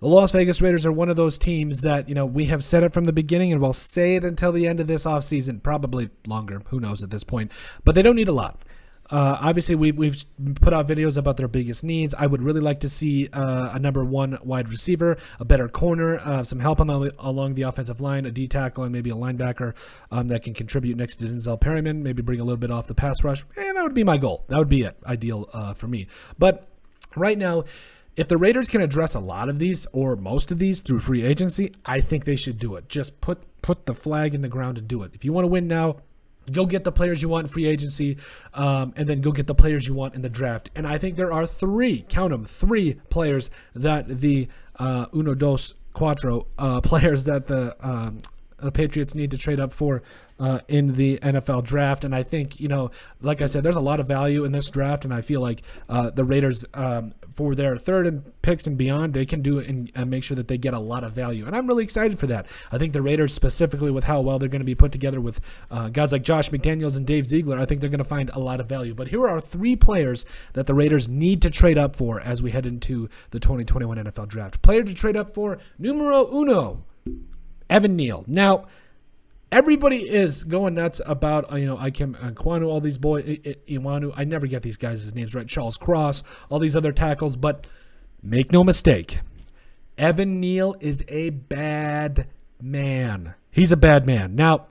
The Las Vegas Raiders are one of those teams that, we have said it from the beginning and we'll say it until the end of this offseason, probably longer, who knows at this point, but they don't need a lot. Obviously, we've put out videos about their biggest needs. I would really like to see a number one wide receiver, a better corner, some help along the offensive line, a D tackle, and maybe a linebacker that can contribute next to Denzel Perryman, maybe bring a little bit off the pass rush. And that would be my goal. That would be it, ideal for me. But right now, if the Raiders can address a lot of these or most of these through free agency, I think they should do it. Just put the flag in the ground and do it. If you want to win now, go get the players you want in free agency, and then go get the players you want in the draft. And I think there are three players that the uno, dos, cuatro players that the Patriots need to trade up for in the NFL draft. And I think, like I said, there's a lot of value in this draft, and I feel like the Raiders, for their third and picks and beyond, they can do it and make sure that they get a lot of value. And I'm really excited for that. I think the Raiders, specifically with how well they're going to be put together with guys like Josh McDaniels and Dave Ziegler, I think they're going to find a lot of value. But here are three players that the Raiders need to trade up for as we head into the 2021 NFL draft. Player to trade up for, numero uno, Evan Neal. Now, everybody is going nuts about, Ikem Kwanu, all these boys, Iwanu. I never get these guys' names right. Charles Cross, all these other tackles. But make no mistake, Evan Neal is a bad man. He's a bad man. Now,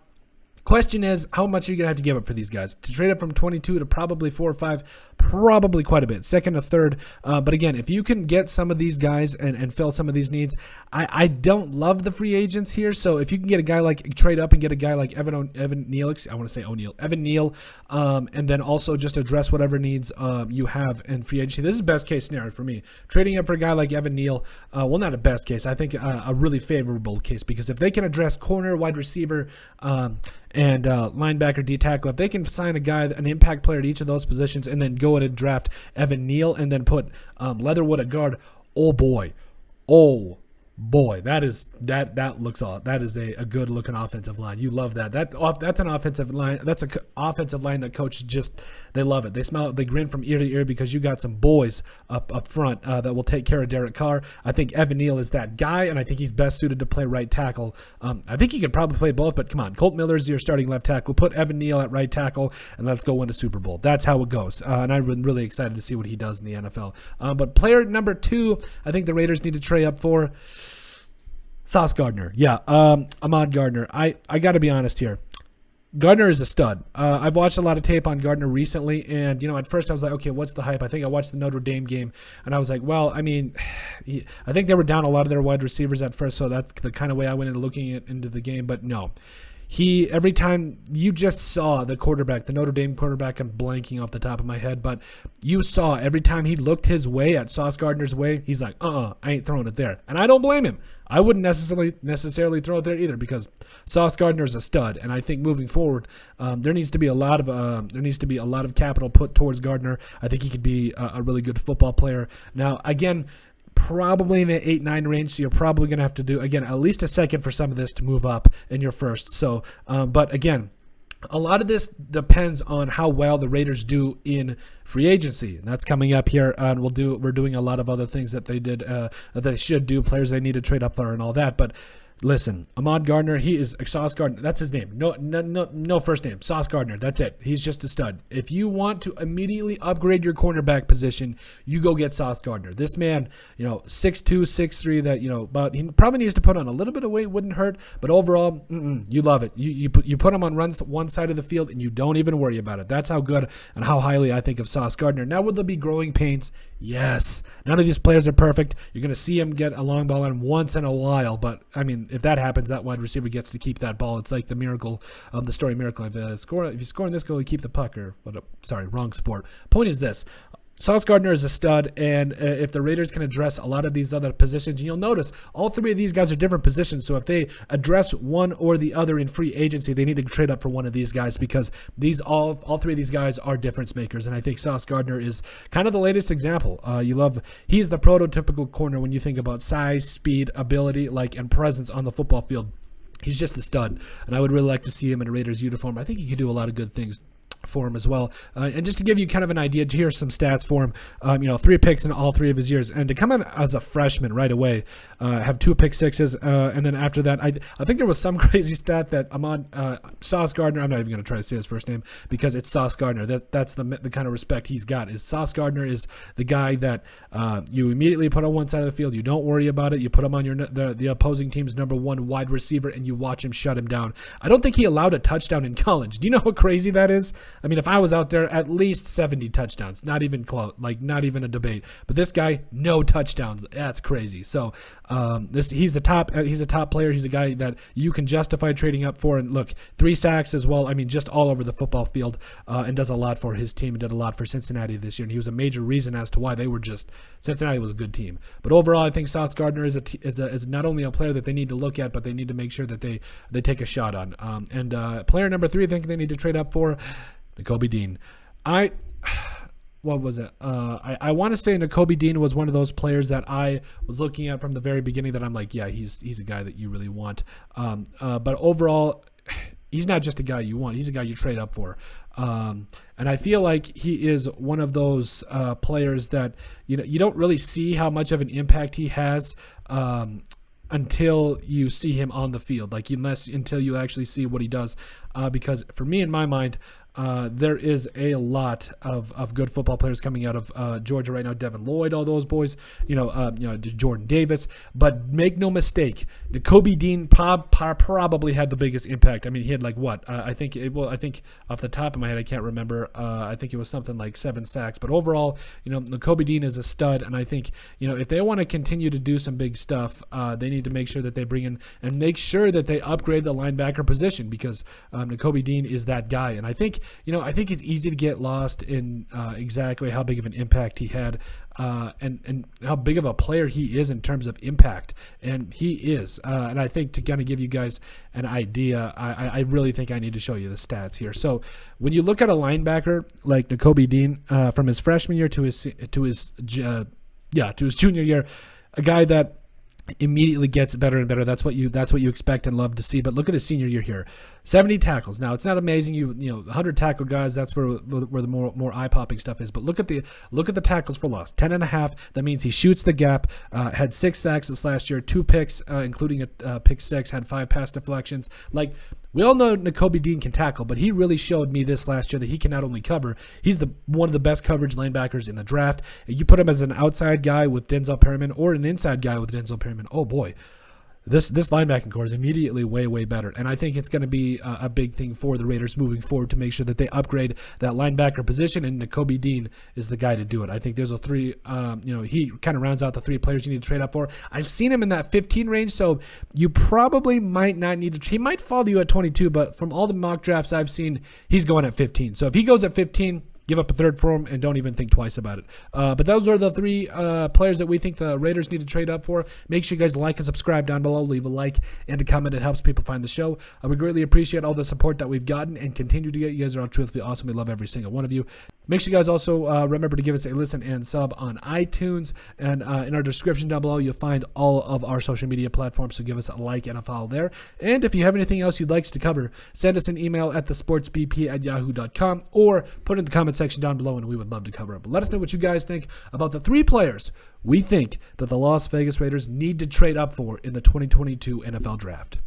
question is, how much are you going to have to give up for these guys? To trade up from 22 to probably 4 or 5, probably quite a bit. Second or third. But again, if you can get some of these guys and fill some of these needs, I don't love the free agents here. So if you can get a guy like, trade up and get a guy like Evan Neal, Evan Neal, and then also just address whatever needs you have in free agency. This is best case scenario for me. Trading up for a guy like Evan Neal, well, not a best case. I think a really favorable case, because if they can address corner, wide receiver, and linebacker, D tackle, if they can sign a guy, an impact player at each of those positions, and then go in and draft Evan Neal and then put Leatherwood at guard, oh boy, that is a good looking offensive line. You love that. That's an offensive line. That's an offensive line that coaches just, they love it. They smile, they grin from ear to ear, because you got some boys up front that will take care of Derek Carr. I think Evan Neal is that guy, and I think he's best suited to play right tackle. I think he could probably play both, but come on, Colt Miller's your starting left tackle. Put Evan Neal at right tackle, and let's go win a Super Bowl. That's how it goes. And I'm really excited to see what he does in the NFL. But player number 2, I think the Raiders need to trade up for. Sauce Gardner. Yeah, Ahmad Gardner. I got to be honest here. Gardner is a stud. I've watched a lot of tape on Gardner recently, and, at first I was like, okay, what's the hype? I think I watched the Notre Dame game, and I was like, well, I think they were down a lot of their wide receivers at first, so that's the kind of way I went into looking into the game, but no. Every time you just saw the quarterback, the Notre Dame quarterback, I'm blanking off the top of my head, but you saw every time he looked his way at Sauce Gardner's way, he's like, I ain't throwing it there. And I don't blame him. I wouldn't necessarily throw it there either, because Sauce Gardner is a stud, and I think moving forward, there needs to be a lot of capital put towards Gardner. I think he could be a really good football player. Now, again, probably in the 8-9 range, so you're probably going to have to do, again, at least a second for some of this to move up in your first. So, but again, a lot of this depends on how well the Raiders do in free agency, and that's coming up here. And we're doing a lot of other things that they did, that they should do, players they need to trade up for and all that. But listen, Ahmad Gardner, he is Sauce Gardner. That's his name. No first name. Sauce Gardner. That's it. He's just a stud. If you want to immediately upgrade your cornerback position, you go get Sauce Gardner. This man, 6'2", 6'3", that, but he probably needs to put on a little bit of weight. Wouldn't hurt. But overall, you love it. You put him on one side of the field, and you don't even worry about it. That's how good and how highly I think of Sauce Gardner. Now, will there be growing pains? Yes. None of these players are perfect. You're going to see him get a long ball on once in a while, but, if that happens, that wide receiver gets to keep that ball. It's like the miracle, the story miracle. If you score in this goal, you keep the puck, wrong sport. Point is this. Sauce Gardner is a stud, and if the Raiders can address a lot of these other positions, and you'll notice all three of these guys are different positions, so if they address one or the other in free agency, they need to trade up for one of these guys, because all three of these guys are difference makers, and I think Sauce Gardner is kind of the latest example. He's the prototypical corner when you think about size, speed, ability, and presence on the football field. He's just a stud, and I would really like to see him in a Raiders uniform. I think he could do a lot of good things. for him as well. And just to give you kind of an idea, here's some stats for him. 3 picks in all 3 of his years. And to come in as a freshman right away, have 2 pick sixes. And then after that, I think there was some crazy stat that Sauce Gardner, I'm not even going to try to say his first name because it's Sauce Gardner. That's the kind of respect he's got. Is Sauce Gardner is the guy that you immediately put on one side of the field. You don't worry about it. You put him on the opposing team's number 1 wide receiver and you watch him shut him down. I don't think he allowed a touchdown in college. Do you know how crazy that is? I mean, if I was out there, at least 70 touchdowns, not even close, like not even a debate. But this guy, no touchdowns. That's crazy. So he's a top player. He's a guy that you can justify trading up for. And look, 3 sacks as well. I mean, just all over the football field, and does a lot for his team and did a lot for Cincinnati this year. And he was a major reason as to why Cincinnati was a good team. But overall, I think Sauce Gardner is not only a player that they need to look at, but they need to make sure that they take a shot on. And player number 3, I think they need to trade up for. Nakobe Dean. What was it? I want to say Nakobe Dean was one of those players that I was looking at from the very beginning that I'm like, yeah, he's a guy that you really want. But overall, he's not just a guy you want. He's a guy you trade up for. And I feel like he is one of those players that you don't really see how much of an impact he has until you see him on the field, until you actually see what he does. Because for me, in my mind, there is a lot of good football players coming out of Georgia right now. Devin Lloyd, all those boys, Jordan Davis. But make no mistake, Nakobe Dean probably had the biggest impact. I mean, he had I think off the top of my head, I can't remember. I think it was something like 7 sacks. But overall, Nakobe Dean is a stud, and I think if they want to continue to do some big stuff, they need to make sure that they bring in and make sure that they upgrade the linebacker position because Nakobe Dean is that guy, and I think it's easy to get lost in exactly how big of an impact he had and how big of a player he is in terms of impact. And he is. And I think to kind of give you guys an idea, I really think I need to show you the stats here. So when you look at a linebacker like Nakobe Dean from his freshman year to his junior year, a guy that immediately gets better and better. That's what you expect and love to see. But look at his senior year here. 70 tackles. Now, it's not amazing. 100 tackle guys, that's where the more eye-popping stuff is. But look at the tackles for loss. 10.5. That means he shoots the gap. Had 6 sacks this last year, 2 picks, including a pick 6, had 5 pass deflections. We all know Nakobe Dean can tackle, but he really showed me this last year that he can not only cover, he's one of the best coverage linebackers in the draft. You put him as an outside guy with Denzel Perryman or an inside guy with Denzel Perryman. Oh boy, this linebacking core is immediately way, way better. And I think it's going to be a big thing for the Raiders moving forward to make sure that they upgrade that linebacker position, and Nakobe Dean is the guy to do it. I think there's a 3, he kind of rounds out the 3 players you need to trade up for. I've seen him in that 15 range, so you probably might not need to. He might fall to you at 22, but from all the mock drafts I've seen, he's going at 15. So if he goes at 15, give up a 3rd for him and don't even think twice about it. But those are the 3 players that we think the Raiders need to trade up for. Make sure you guys like and subscribe down below. Leave a like and a comment. It helps people find the show. We greatly appreciate all the support that we've gotten and continue to get. You guys are all truthfully awesome. We love every single one of you. Make sure you guys also remember to give us a listen and sub on iTunes. And in our description down below, you'll find all of our social media platforms. So give us a like and a follow there. And if you have anything else you'd like us to cover, send us an email at thesportsbp@yahoo.com or put it in the comment section down below, and we would love to cover it. But let us know what you guys think about the 3 players we think that the Las Vegas Raiders need to trade up for in the 2022 NFL Draft.